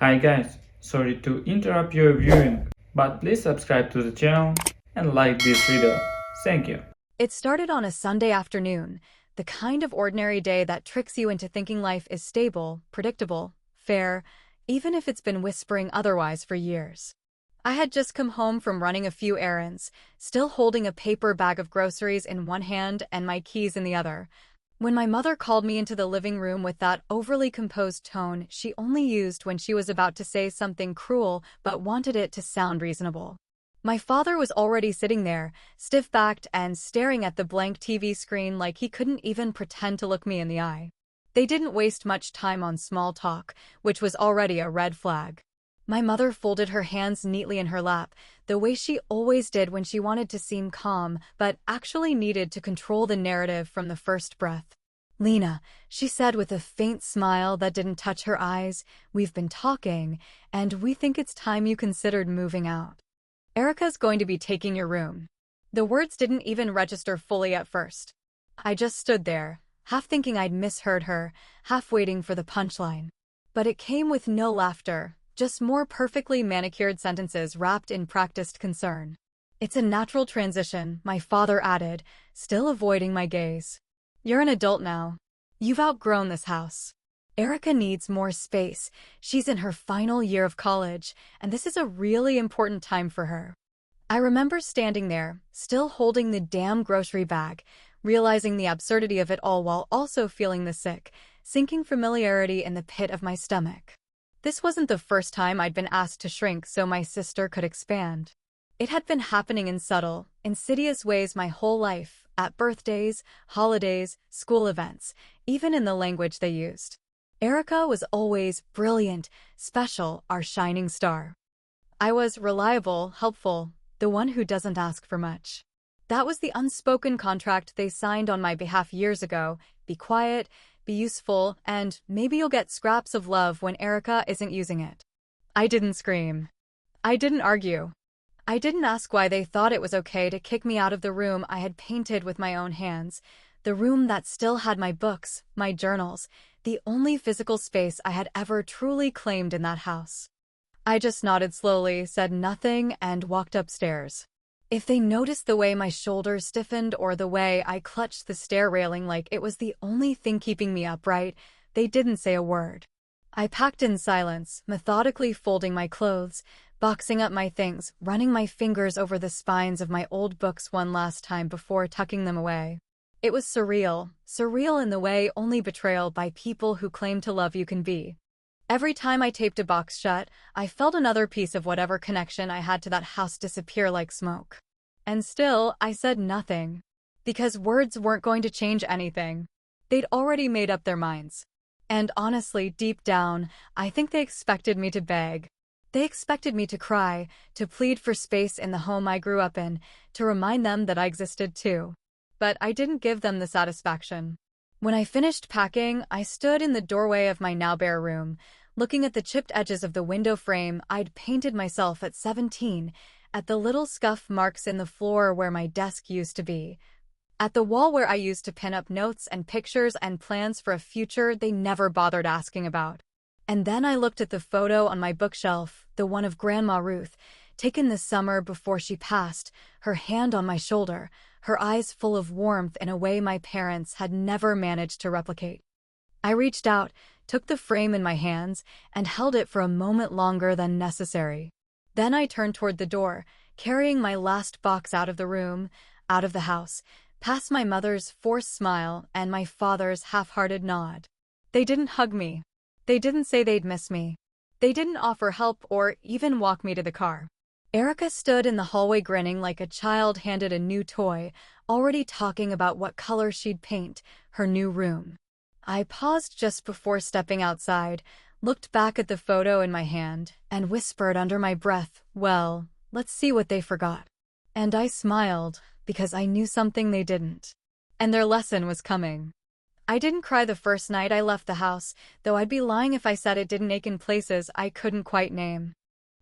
Hi guys, sorry to interrupt your viewing, but please subscribe to the channel and like this video. Thank you. It started on a Sunday afternoon, the kind of ordinary day that tricks you into thinking life is stable, predictable, fair, even if it's been whispering otherwise for years. I had just come home from running a few errands, still holding a paper bag of groceries in one hand and my keys in the other, when my mother called me into the living room with that overly composed tone she only used when she was about to say something cruel but wanted it to sound reasonable. My father was already sitting there, stiff-backed and staring at the blank TV screen like he couldn't even pretend to look me in the eye. They didn't waste much time on small talk, which was already a red flag. My mother folded her hands neatly in her lap, the way she always did when she wanted to seem calm but actually needed to control the narrative from the first breath. "Lena," she said with a faint smile that didn't touch her eyes, "we've been talking, and we think it's time you considered moving out. Erica's going to be taking your room." The words didn't even register fully at first. I just stood there, half thinking I'd misheard her, half waiting for the punchline. But it came with no laughter, just more perfectly manicured sentences wrapped in practiced concern. "It's a natural transition," my father added, still avoiding my gaze. "You're an adult now. You've outgrown this house. Erica needs more space. She's in her final year of college, and this is a really important time for her." I remember standing there, still holding the damn grocery bag, realizing the absurdity of it all while also feeling the sick, sinking familiarity in the pit of my stomach. This wasn't the first time I'd been asked to shrink so my sister could expand. It had been happening in subtle, insidious ways my whole life, at birthdays, holidays, school events, even in the language they used. Erica was always brilliant, special, our shining star. I was reliable, helpful, the one who doesn't ask for much. That was the unspoken contract they signed on my behalf years ago: be quiet, be useful, and maybe you'll get scraps of love when Erica isn't using it. I didn't scream. I didn't argue. I didn't ask why they thought it was okay to kick me out of the room I had painted with my own hands, the room that still had my books, my journals, the only physical space I had ever truly claimed in that house. I just nodded slowly, said nothing, and walked upstairs. If they noticed the way my shoulders stiffened or the way I clutched the stair railing like it was the only thing keeping me upright, they didn't say a word. I packed in silence, methodically folding my clothes, boxing up my things, running my fingers over the spines of my old books one last time before tucking them away. It was surreal in the way only betrayal by people who claim to love you can be. Every time I taped a box shut, I felt another piece of whatever connection I had to that house disappear like smoke. And still, I said nothing. Because words weren't going to change anything. They'd already made up their minds. And honestly, deep down, I think they expected me to beg. They expected me to cry, to plead for space in the home I grew up in, to remind them that I existed too. But I didn't give them the satisfaction. When I finished packing, I stood in the doorway of my now bare room, looking at the chipped edges of the window frame I'd painted myself at 17, at the little scuff marks in the floor where my desk used to be, at the wall where I used to pin up notes and pictures and plans for a future they never bothered asking about. And then I looked at the photo on my bookshelf, the one of Grandma Ruth, taken this summer before she passed, her hand on my shoulder, her eyes full of warmth in a way my parents had never managed to replicate. I reached out, took the frame in my hands, and held it for a moment longer than necessary. Then I turned toward the door, carrying my last box out of the room, out of the house, past my mother's forced smile and my father's half-hearted nod. They didn't hug me. They didn't say they'd miss me. They didn't offer help or even walk me to the car. Erica stood in the hallway grinning like a child handed a new toy, already talking about what color she'd paint her new room. I paused just before stepping outside, looked back at the photo in my hand, and whispered under my breath, "Well, let's see what they forgot." And I smiled, because I knew something they didn't. And their lesson was coming. I didn't cry the first night I left the house, though I'd be lying if I said it didn't ache in places I couldn't quite name.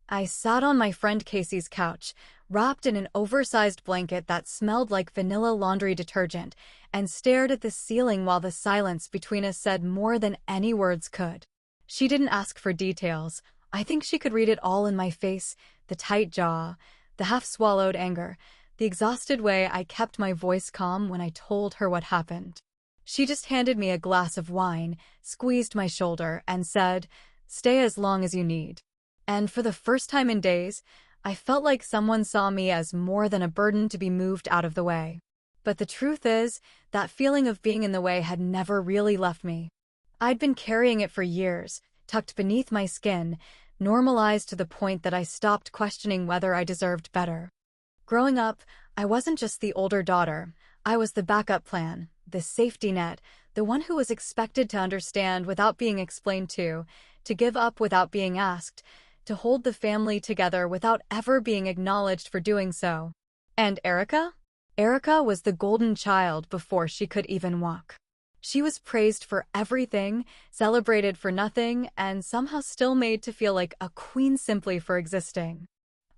I sat on my friend Casey's couch, wrapped in an oversized blanket that smelled like vanilla laundry detergent, and stared at the ceiling while the silence between us said more than any words could. She didn't ask for details, I think she could read it all in my face, the tight jaw, the half-swallowed anger, the exhausted way I kept my voice calm when I told her what happened. She just handed me a glass of wine, squeezed my shoulder, and said, "Stay as long as you need." And for the first time in days, I felt like someone saw me as more than a burden to be moved out of the way. But the truth is, that feeling of being in the way had never really left me. I'd been carrying it for years, tucked beneath my skin, normalized to the point that I stopped questioning whether I deserved better. Growing up, I wasn't just the older daughter. I was the backup plan, the safety net, the one who was expected to understand without being explained to give up without being asked, to hold the family together without ever being acknowledged for doing so. And Erica? Erica was the golden child before she could even walk. She was praised for everything, celebrated for nothing, and somehow still made to feel like a queen simply for existing.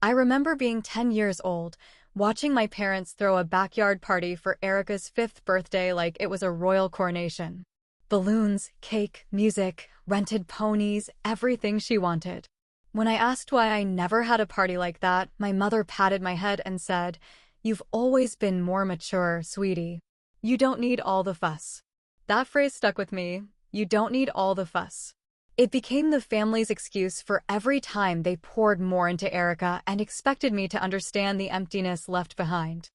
I remember being 10 years old, watching my parents throw a backyard party for Erica's 5th birthday like it was a royal coronation. Balloons, cake, music, rented ponies, everything she wanted. When I asked why I never had a party like that, my mother patted my head and said, "You've always been more mature, sweetie. You don't need all the fuss." That phrase stuck with me. You don't need all the fuss. It became the family's excuse for every time they poured more into Erica and expected me to understand the emptiness left behind.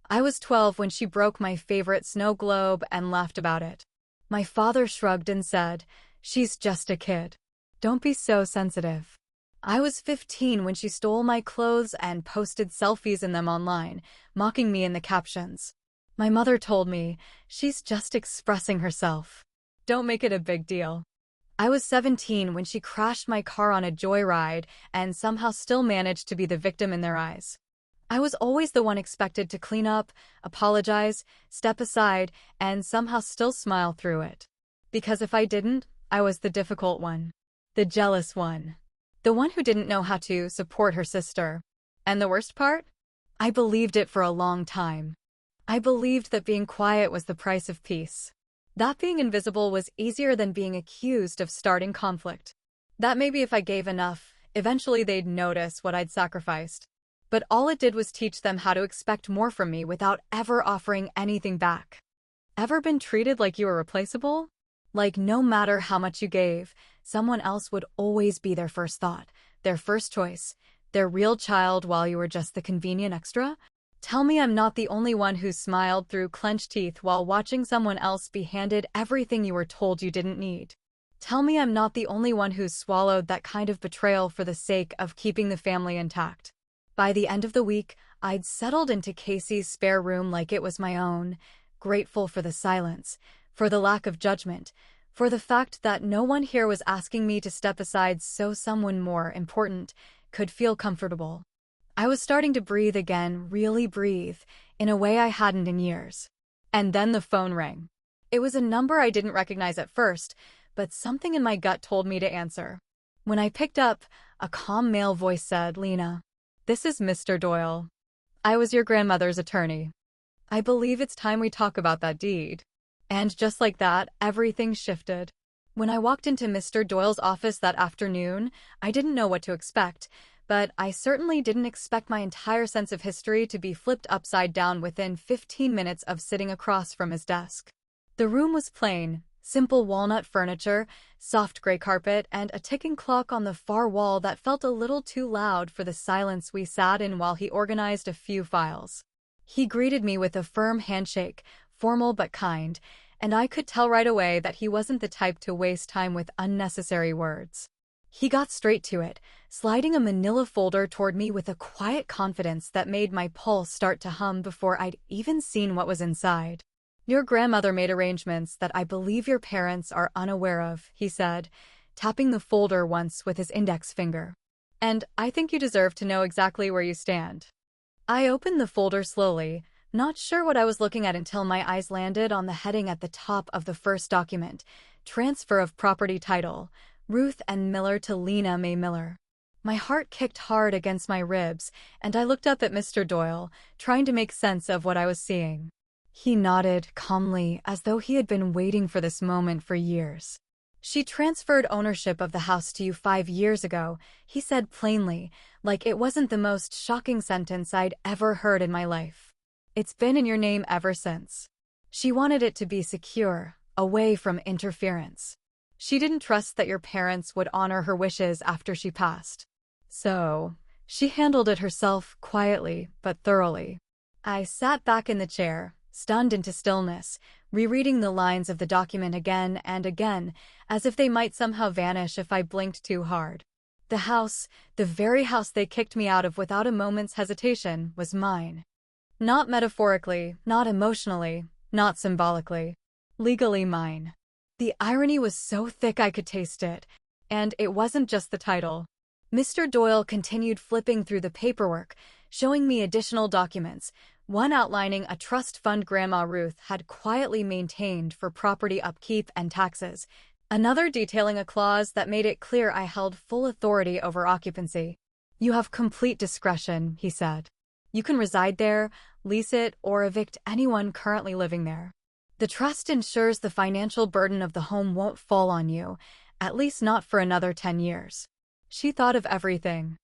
I was 12 when she broke my favorite snow globe and laughed about it. My father shrugged and said, "She's just a kid. Don't be so sensitive." I was 15 when she stole my clothes and posted selfies in them online, mocking me in the captions. My mother told me, "She's just expressing herself. Don't make it a big deal." I was 17 when she crashed my car on a joyride and somehow still managed to be the victim in their eyes. I was always the one expected to clean up, apologize, step aside, and somehow still smile through it. Because if I didn't, I was the difficult one. The jealous one. The one who didn't know how to support her sister. And the worst part? I believed it for a long time. I believed that being quiet was the price of peace. That being invisible was easier than being accused of starting conflict. That maybe if I gave enough, eventually they'd notice what I'd sacrificed. But all it did was teach them how to expect more from me without ever offering anything back. Ever been treated like you were replaceable? Like no matter how much you gave, someone else would always be their first thought, their first choice, their real child while you were just the convenient extra? Tell me I'm not the only one who smiled through clenched teeth while watching someone else be handed everything you were told you didn't need. Tell me I'm not the only one who swallowed that kind of betrayal for the sake of keeping the family intact. By the end of the week, I'd settled into Casey's spare room like it was my own, grateful for the silence, for the lack of judgment, for the fact that no one here was asking me to step aside so someone more important could feel comfortable. I was starting to breathe again, really breathe, in a way I hadn't in years. And then the phone rang. It was a number I didn't recognize at first, but something in my gut told me to answer. When I picked up, a calm male voice said, "Lena, this is Mr. Doyle. I was your grandmother's attorney. I believe it's time we talk about that deed." And just like that, everything shifted. When I walked into Mr. Doyle's office that afternoon, I didn't know what to expect, but I certainly didn't expect my entire sense of history to be flipped upside down within 15 minutes of sitting across from his desk. The room was plain, simple walnut furniture, soft gray carpet, and a ticking clock on the far wall that felt a little too loud for the silence we sat in while he organized a few files. He greeted me with a firm handshake, formal but kind, and I could tell right away that he wasn't the type to waste time with unnecessary words. He got straight to it, sliding a manila folder toward me with a quiet confidence that made my pulse start to hum before I'd even seen what was inside. "Your grandmother made arrangements that I believe your parents are unaware of," he said, tapping the folder once with his index finger. "And I think you deserve to know exactly where you stand." I opened the folder slowly, not sure what I was looking at until my eyes landed on the heading at the top of the first document, Transfer of Property Title, Ruth and Miller to Lena May Miller. My heart kicked hard against my ribs, and I looked up at Mr. Doyle, trying to make sense of what I was seeing. He nodded calmly, as though he had been waiting for this moment for years. She transferred ownership of the house to you 5 years ago, he said plainly, like it wasn't the most shocking sentence I'd ever heard in my life. It's been in your name ever since. She wanted it to be secure, away from interference. She didn't trust that your parents would honor her wishes after she passed. So, she handled it herself quietly but thoroughly. I sat back in the chair, stunned into stillness, rereading the lines of the document again and again, as if they might somehow vanish if I blinked too hard. The house, the very house they kicked me out of without a moment's hesitation, was mine. Not metaphorically, not emotionally, not symbolically. Legally mine. The irony was so thick I could taste it. And it wasn't just the title. Mr. Doyle continued flipping through the paperwork, showing me additional documents, one outlining a trust fund Grandma Ruth had quietly maintained for property upkeep and taxes, another detailing a clause that made it clear I held full authority over occupancy. You have complete discretion, he said. You can reside there, lease it, or evict anyone currently living there. The trust ensures the financial burden of the home won't fall on you, at least not for another 10 years. She thought of everything.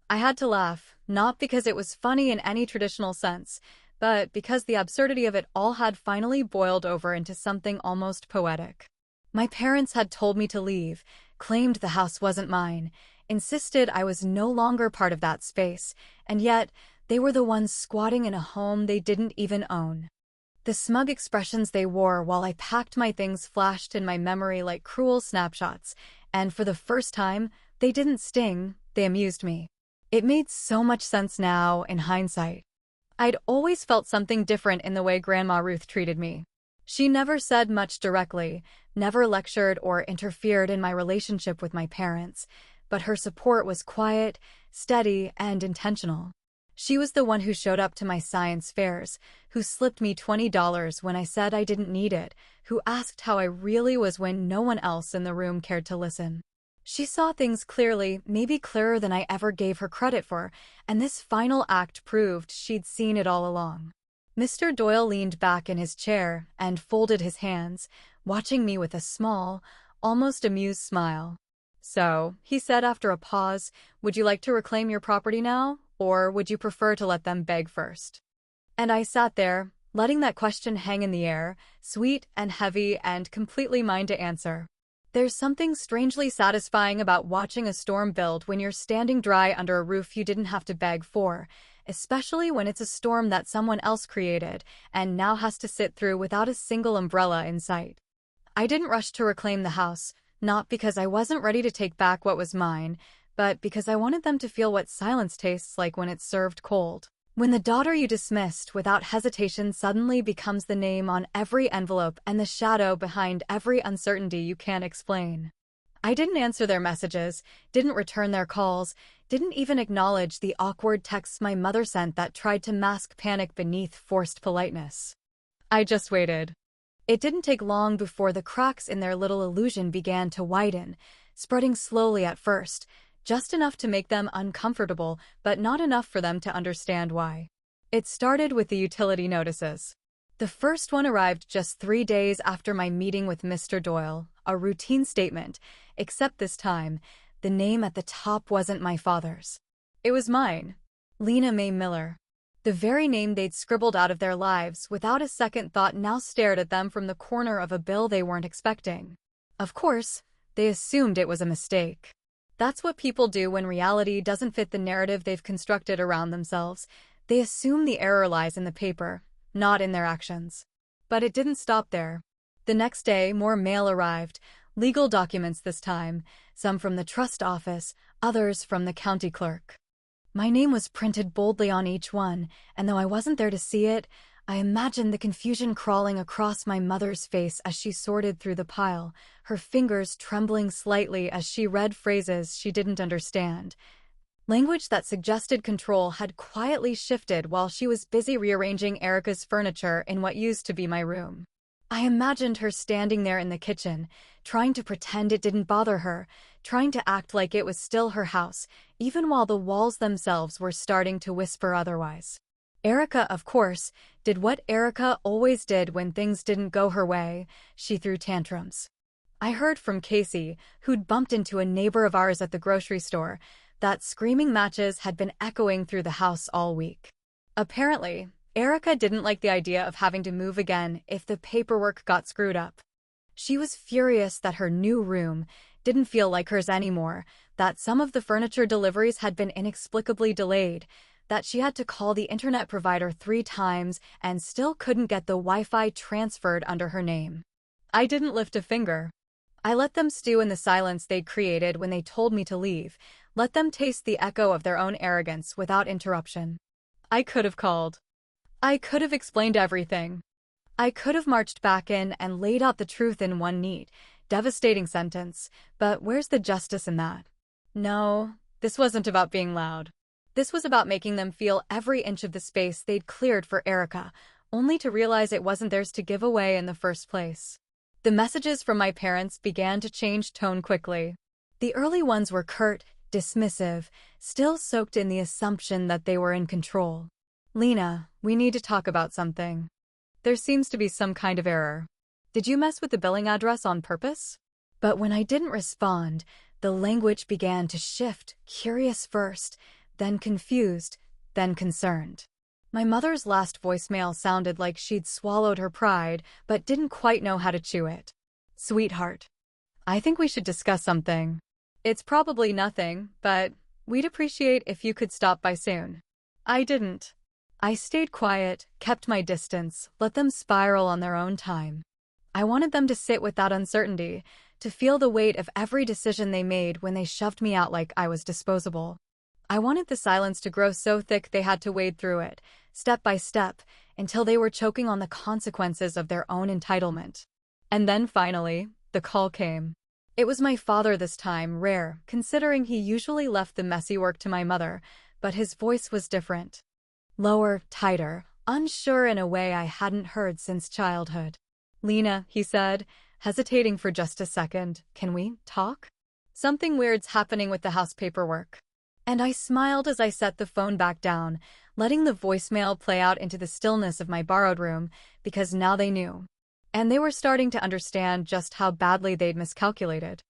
I had to laugh, not because it was funny in any traditional sense, but because the absurdity of it all had finally boiled over into something almost poetic. My parents had told me to leave, claimed the house wasn't mine, insisted I was no longer part of that space, and yet they were the ones squatting in a home they didn't even own. The smug expressions they wore while I packed my things flashed in my memory like cruel snapshots, and for the first time, they didn't sting, they amused me. It made so much sense now, in hindsight. I'd always felt something different in the way Grandma Ruth treated me. She never said much directly, never lectured or interfered in my relationship with my parents, but her support was quiet, steady, and intentional. She was the one who showed up to my science fairs, who slipped me $20 when I said I didn't need it, who asked how I really was when no one else in the room cared to listen. She saw things clearly, maybe clearer than I ever gave her credit for, and this final act proved she'd seen it all along. Mr. Doyle leaned back in his chair and folded his hands, watching me with a small, almost amused smile. So, he said after a pause, would you like to reclaim your property now, or would you prefer to let them beg first? And I sat there, letting that question hang in the air, sweet and heavy and completely mine to answer. There's something strangely satisfying about watching a storm build when you're standing dry under a roof you didn't have to beg for, especially when it's a storm that someone else created and now has to sit through without a single umbrella in sight. I didn't rush to reclaim the house, not because I wasn't ready to take back what was mine, but because I wanted them to feel what silence tastes like when it's served cold. When the daughter you dismissed without hesitation suddenly becomes the name on every envelope and the shadow behind every uncertainty you can't explain. I didn't answer their messages, didn't return their calls, didn't even acknowledge the awkward texts my mother sent that tried to mask panic beneath forced politeness. I just waited. It didn't take long before the cracks in their little illusion began to widen, spreading slowly at first, just enough to make them uncomfortable, but not enough for them to understand why. It started with the utility notices. The first one arrived just 3 days after my meeting with Mr. Doyle, a routine statement, except this time, the name at the top wasn't my father's. It was mine, Lena Mae Miller. The very name they'd scribbled out of their lives without a second thought now stared at them from the corner of a bill they weren't expecting. Of course, they assumed it was a mistake. That's what people do when reality doesn't fit the narrative they've constructed around themselves. They assume the error lies in the paper, not in their actions. But it didn't stop there. The next day, more mail arrived, legal documents this time, some from the trust office, others from the county clerk. My name was printed boldly on each one, and though I wasn't there to see it, I imagined the confusion crawling across my mother's face as she sorted through the pile, her fingers trembling slightly as she read phrases she didn't understand. Language that suggested control had quietly shifted while she was busy rearranging Erica's furniture in what used to be my room. I imagined her standing there in the kitchen, trying to pretend it didn't bother her, trying to act like it was still her house, even while the walls themselves were starting to whisper otherwise. Erica, of course, did what Erica always did when things didn't go her way. She threw tantrums. I heard from Casey, who'd bumped into a neighbor of ours at the grocery store, that screaming matches had been echoing through the house all week. Apparently, Erica didn't like the idea of having to move again if the paperwork got screwed up. She was furious that her new room didn't feel like hers anymore, that some of the furniture deliveries had been inexplicably delayed, that she had to call the internet provider 3 times and still couldn't get the Wi-Fi transferred under her name. I didn't lift a finger. I let them stew in the silence they'd created when they told me to leave, let them taste the echo of their own arrogance without interruption. I could have called. I could have explained everything. I could have marched back in and laid out the truth in one neat, devastating sentence, but where's the justice in that? No, this wasn't about being loud. This was about making them feel every inch of the space they'd cleared for Erica, only to realize it wasn't theirs to give away in the first place. The messages from my parents began to change tone quickly. The early ones were curt, dismissive, still soaked in the assumption that they were in control. Lena, we need to talk about something. There seems to be some kind of error. Did you mess with the billing address on purpose? But when I didn't respond, the language began to shift, curious first, then confused, then concerned. My mother's last voicemail sounded like she'd swallowed her pride, but didn't quite know how to chew it. Sweetheart, I think we should discuss something. It's probably nothing, but we'd appreciate if you could stop by soon. I didn't. I stayed quiet, kept my distance, let them spiral on their own time. I wanted them to sit with that uncertainty, to feel the weight of every decision they made when they shoved me out like I was disposable. I wanted the silence to grow so thick they had to wade through it, step by step, until they were choking on the consequences of their own entitlement. And then finally, the call came. It was my father this time, rare, considering he usually left the messy work to my mother, but his voice was different. Lower, tighter, unsure in a way I hadn't heard since childhood. Lena, he said, hesitating for just a second, can we talk? Something weird's happening with the house paperwork. And I smiled as I set the phone back down, letting the voicemail play out into the stillness of my borrowed room, because now they knew. And they were starting to understand just how badly they'd miscalculated.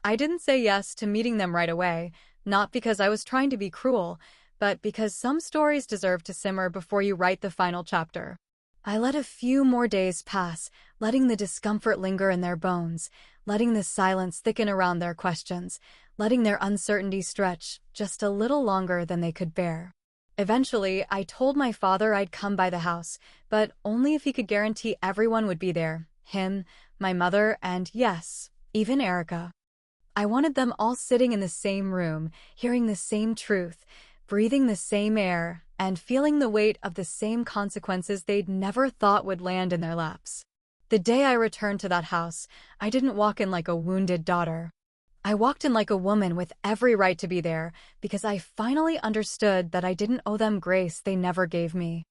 I didn't say yes to meeting them right away, not because I was trying to be cruel, but because some stories deserve to simmer before you write the final chapter. I let a few more days pass, letting the discomfort linger in their bones, letting the silence thicken around their questions, letting their uncertainty stretch just a little longer than they could bear. Eventually, I told my father I'd come by the house, but only if he could guarantee everyone would be there, him, my mother, and yes, even Erica. I wanted them all sitting in the same room, hearing the same truth, breathing the same air, and feeling the weight of the same consequences they'd never thought would land in their laps. The day I returned to that house, I didn't walk in like a wounded daughter. I walked in like a woman with every right to be there, because I finally understood that I didn't owe them grace they never gave me.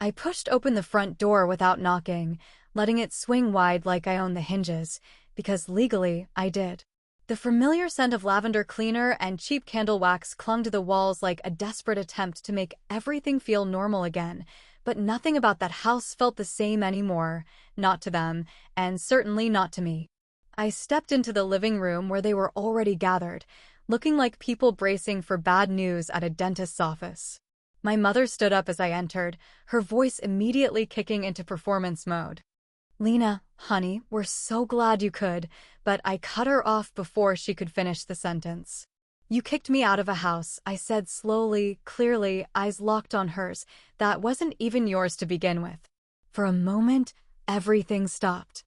I pushed open the front door without knocking, letting it swing wide like I owned the hinges, because legally I did. The familiar scent of lavender cleaner and cheap candle wax clung to the walls like a desperate attempt to make everything feel normal again, but nothing about that house felt the same anymore, not to them, and certainly not to me. I stepped into the living room where they were already gathered, looking like people bracing for bad news at a dentist's office. My mother stood up as I entered, her voice immediately kicking into performance mode. Lena, honey, we're so glad you could, but I cut her off before she could finish the sentence. You kicked me out of a house, I said slowly, clearly, eyes locked on hers, that wasn't even yours to begin with. For a moment, everything stopped.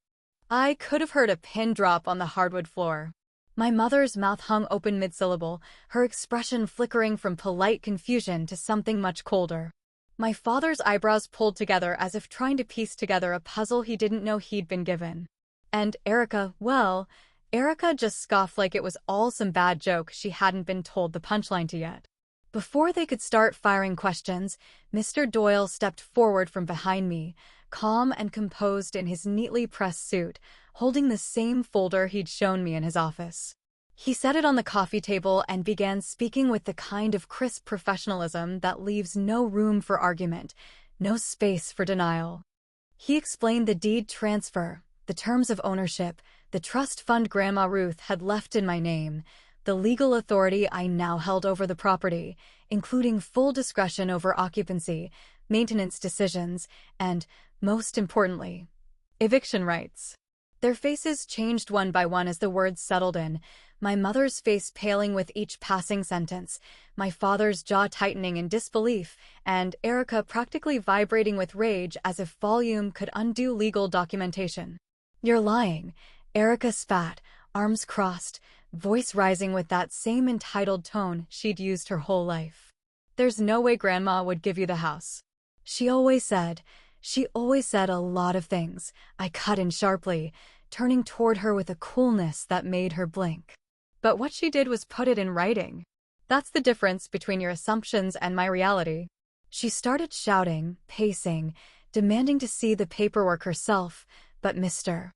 I could have heard a pin drop on the hardwood floor. My mother's mouth hung open mid-syllable, her expression flickering from polite confusion to something much colder. My father's eyebrows pulled together as if trying to piece together a puzzle he didn't know he'd been given. And Erica, well, Erica just scoffed like it was all some bad joke she hadn't been told the punchline to yet. Before they could start firing questions, Mr. Doyle stepped forward from behind me, calm and composed in his neatly pressed suit, holding the same folder he'd shown me in his office. He set it on the coffee table and began speaking with the kind of crisp professionalism that leaves no room for argument, no space for denial. He explained the deed transfer, the terms of ownership, the trust fund Grandma Ruth had left in my name, the legal authority I now held over the property, including full discretion over occupancy, maintenance decisions, and, most importantly, eviction rights. Their faces changed one by one as the words settled in, my mother's face paling with each passing sentence, my father's jaw tightening in disbelief, and Erica practically vibrating with rage as if volume could undo legal documentation. "You're lying," Erica spat, arms crossed, voice rising with that same entitled tone she'd used her whole life. "There's no way Grandma would give you the house. She always said a lot of things," I cut in sharply, turning toward her with a coolness that made her blink. "But what she did was put it in writing. That's the difference between your assumptions and my reality." She started shouting, pacing, demanding to see the paperwork herself, but Mr.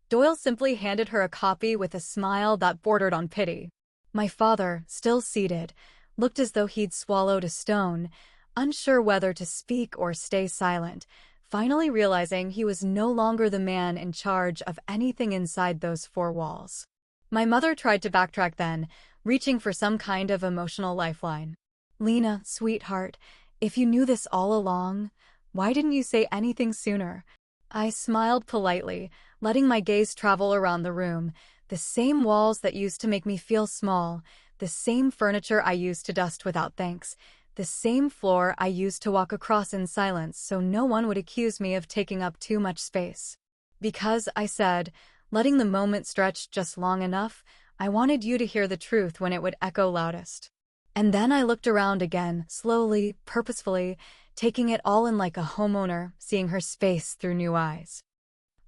Doyle simply handed her a copy with a smile that bordered on pity. My father, still seated, looked as though he'd swallowed a stone, unsure whether to speak or stay silent, finally realizing he was no longer the man in charge of anything inside those four walls. My mother tried to backtrack then, reaching for some kind of emotional lifeline. "Lena, sweetheart, if you knew this all along, why didn't you say anything sooner?" I smiled politely, letting my gaze travel around the room, the same walls that used to make me feel small, the same furniture I used to dust without thanks, the same floor I used to walk across in silence so no one would accuse me of taking up too much space. "Because," I said, letting the moment stretch just long enough, "I wanted you to hear the truth when it would echo loudest." And then I looked around again, slowly, purposefully, taking it all in like a homeowner, seeing her space through new eyes.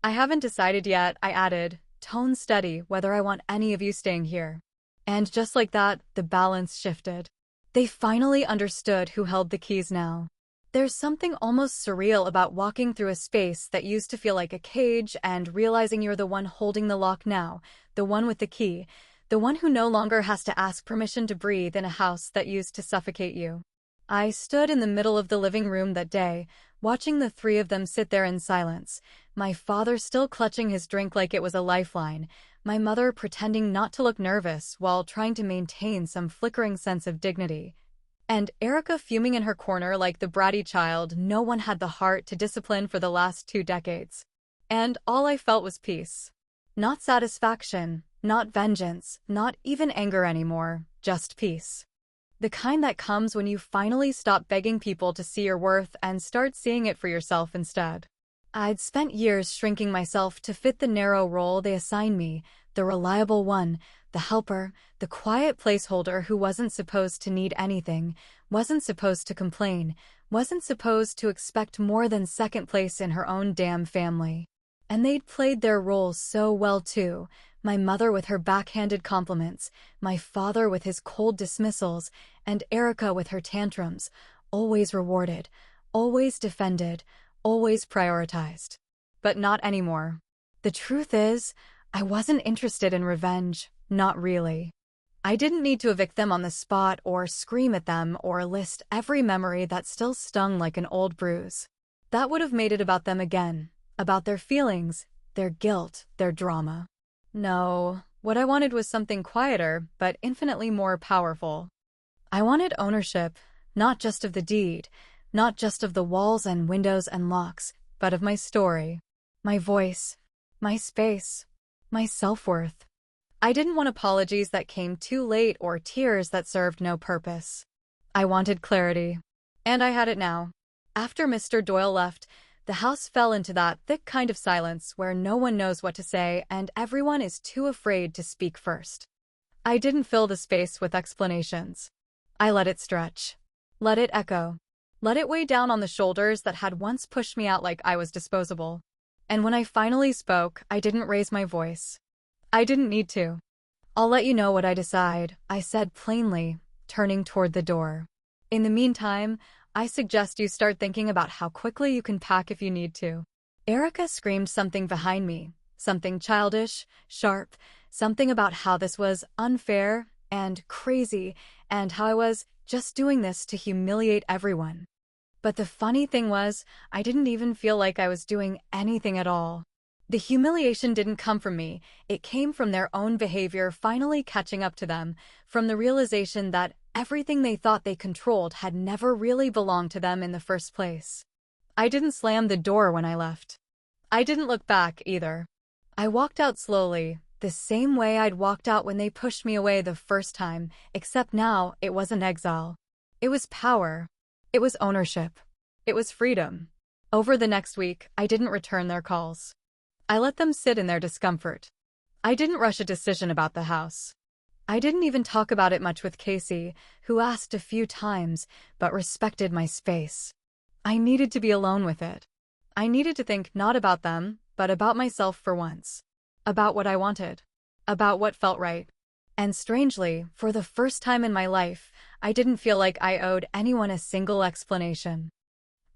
"I haven't decided yet," I added, tone steady, "whether I want any of you staying here." And just like that, the balance shifted. They finally understood who held the keys now. There's something almost surreal about walking through a space that used to feel like a cage and realizing you're the one holding the lock now, the one with the key, the one who no longer has to ask permission to breathe in a house that used to suffocate you. I stood in the middle of the living room that day, watching the three of them sit there in silence, my father still clutching his drink like it was a lifeline, my mother pretending not to look nervous while trying to maintain some flickering sense of dignity, and Erica fuming in her corner like the bratty child no one had the heart to discipline for the last 2 decades. And all I felt was peace. Not satisfaction, not vengeance, not even anger anymore, just peace. The kind that comes when you finally stop begging people to see your worth and start seeing it for yourself instead. I'd spent years shrinking myself to fit the narrow role they assigned me, the reliable one, the helper, the quiet placeholder who wasn't supposed to need anything, wasn't supposed to complain, wasn't supposed to expect more than second place in her own damn family. And they'd played their roles so well too, my mother with her backhanded compliments, my father with his cold dismissals, and Erica with her tantrums, always rewarded, always defended, always prioritized. But not anymore. The truth is, I wasn't interested in revenge, not really. I didn't need to evict them on the spot or scream at them or list every memory that still stung like an old bruise. That would have made it about them again, about their feelings, their guilt, their drama. No, what I wanted was something quieter, but infinitely more powerful. I wanted ownership, not just of the deed, not just of the walls and windows and locks, but of my story, my voice, my space, my self-worth. I didn't want apologies that came too late or tears that served no purpose. I wanted clarity. And I had it now. After Mr. Doyle left, the house fell into that thick kind of silence where no one knows what to say and everyone is too afraid to speak first. I didn't fill the space with explanations. I let it stretch. Let it echo. Let it weigh down on the shoulders that had once pushed me out like I was disposable. And when I finally spoke, I didn't raise my voice. I didn't need to. "I'll let you know what I decide," I said plainly, turning toward the door. "In the meantime, I suggest you start thinking about how quickly you can pack if you need to." Erica screamed something behind me, something childish, sharp, something about how this was unfair and crazy, and how I was just doing this to humiliate everyone. But the funny thing was, I didn't even feel like I was doing anything at all. The humiliation didn't come from me, it came from their own behavior finally catching up to them, from the realization that everything they thought they controlled had never really belonged to them in the first place. I didn't slam the door when I left. I didn't look back, either. I walked out slowly, the same way I'd walked out when they pushed me away the first time, except now it wasn't exile. It was power. It was ownership. It was freedom. Over the next week, I didn't return their calls. I let them sit in their discomfort. I didn't rush a decision about the house. I didn't even talk about it much with Casey, who asked a few times, but respected my space. I needed to be alone with it. I needed to think not about them, but about myself for once. About what I wanted. About what felt right. And strangely, for the first time in my life, I didn't feel like I owed anyone a single explanation.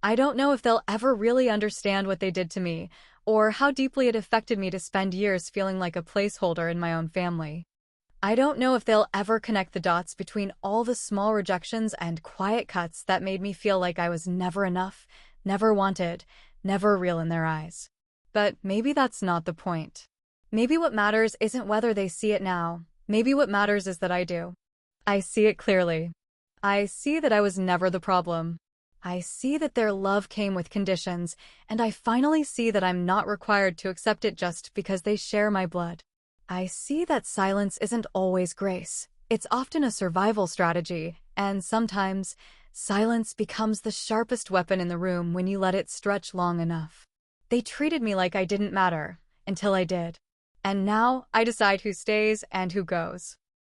I don't know if they'll ever really understand what they did to me, or how deeply it affected me to spend years feeling like a placeholder in my own family. I don't know if they'll ever connect the dots between all the small rejections and quiet cuts that made me feel like I was never enough, never wanted, never real in their eyes. But maybe that's not the point. Maybe what matters isn't whether they see it now. Maybe what matters is that I do. I see it clearly. I see that I was never the problem. I see that their love came with conditions, and I finally see that I'm not required to accept it just because they share my blood. I see that silence isn't always grace. It's often a survival strategy, and sometimes, silence becomes the sharpest weapon in the room when you let it stretch long enough. They treated me like I didn't matter, until I did. And now, I decide who stays and who goes.